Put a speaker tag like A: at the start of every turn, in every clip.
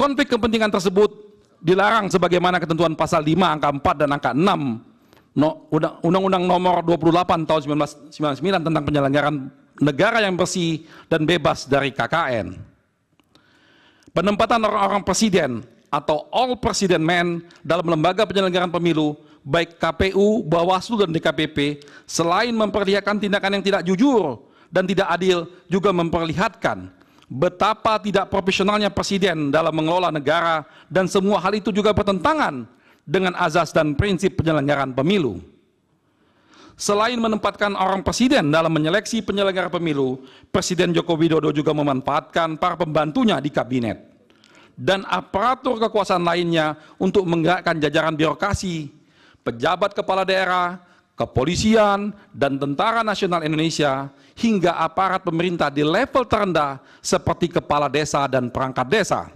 A: Konflik kepentingan tersebut dilarang sebagaimana ketentuan pasal 5 angka 4 dan angka 6 Undang-Undang nomor 28 tahun 1999 tentang penyelenggaraan negara yang bersih dan bebas dari KKN. Penempatan orang-orang presiden atau all president men dalam lembaga penyelenggaraan pemilu, baik KPU, Bawaslu, dan DKPP, selain memperlihatkan tindakan yang tidak jujur dan tidak adil, juga memperlihatkan betapa tidak profesionalnya presiden dalam mengelola negara, dan semua hal itu juga bertentangan dengan azas dan prinsip penyelenggaraan pemilu. Selain menempatkan orang presiden dalam menyeleksi penyelenggara pemilu, Presiden Joko Widodo juga memanfaatkan para pembantunya di kabinet dan aparatur kekuasaan lainnya untuk menggerakkan jajaran birokrasi, pejabat kepala daerah, kepolisian, dan Tentara Nasional Indonesia, hingga aparat pemerintah di level terendah seperti kepala desa dan perangkat desa.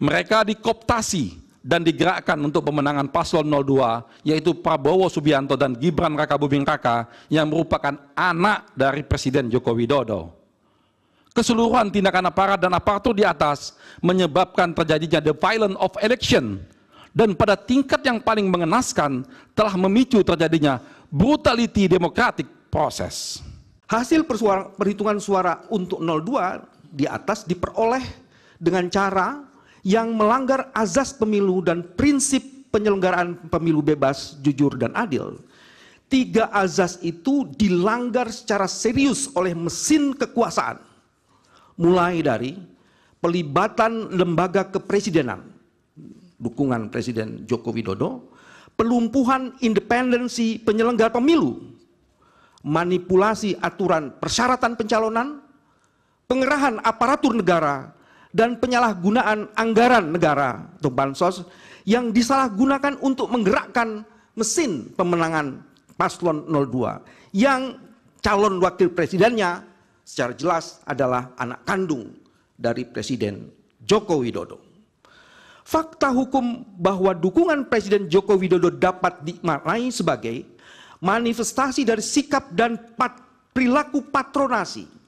A: Mereka dikooptasi dan digerakkan untuk pemenangan paslon 02, yaitu Prabowo Subianto dan Gibran Rakabuming Raka, yang merupakan anak dari Presiden Joko Widodo. Keseluruhan tindakan aparat dan aparatur di atas menyebabkan terjadinya the violence of election, dan pada tingkat yang paling mengenaskan telah memicu terjadinya brutality democratic process.
B: Hasil perhitungan suara untuk 02 di atas diperoleh dengan cara yang melanggar azas pemilu dan prinsip penyelenggaraan pemilu bebas, jujur, dan adil. 3 azas itu dilanggar secara serius oleh mesin kekuasaan, mulai dari pelibatan lembaga kepresidenan, dukungan Presiden Joko Widodo, pelumpuhan independensi penyelenggara pemilu, manipulasi aturan persyaratan pencalonan, pengerahan aparatur negara, dan penyalahgunaan anggaran negara atau bansos yang disalahgunakan untuk menggerakkan mesin pemenangan paslon 02 yang calon wakil presidennya secara jelas adalah anak kandung dari Presiden Joko Widodo. Fakta hukum bahwa dukungan Presiden Joko Widodo dapat dimaknai sebagai manifestasi dari sikap dan perilaku patronasi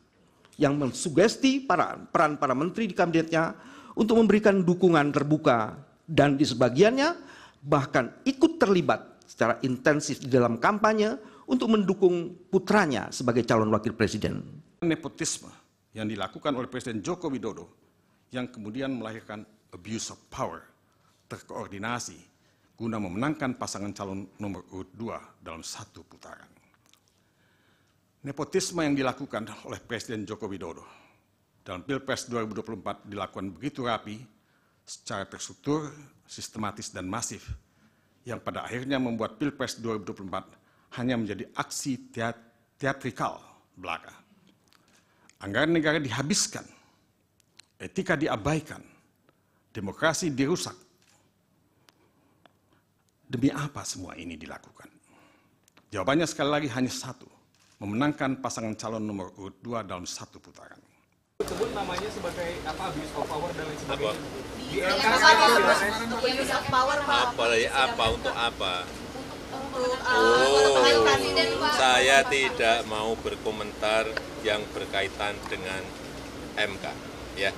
B: yang mensugesti peran para menteri di kabinetnya untuk memberikan dukungan terbuka, dan di sebagiannya bahkan ikut terlibat secara intensif di dalam kampanye untuk mendukung putranya sebagai calon wakil presiden.
C: Nepotisme yang dilakukan oleh Presiden Joko Widodo yang kemudian melahirkan abuse of power terkoordinasi guna memenangkan pasangan calon nomor urut 2 dalam 1 putaran. Nepotisme yang dilakukan oleh Presiden Joko Widodo dalam Pilpres 2024 dilakukan begitu rapi, secara terstruktur, sistematis, dan masif, yang pada akhirnya membuat Pilpres 2024 hanya menjadi aksi teatrikal belaka. Anggaran negara dihabiskan, etika diabaikan, demokrasi dirusak. Demi apa semua ini dilakukan? Jawabannya sekali lagi hanya satu: memenangkan pasangan calon nomor urut 2 dalam 1 putaran.
D: Sebut namanya sebagai apa, abuse of power dan lain sebagainya. Di
E: abuse of power
F: apa untuk apa? Saya tidak mau berkomentar yang berkaitan dengan MK, ya.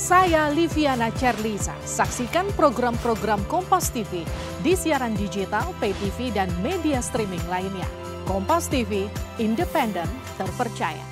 G: Saya Liviana Cerlisa. Saksikan program-program Kompas TV di siaran digital, pay TV, dan media streaming lainnya. Kompas TV, independen, terpercaya.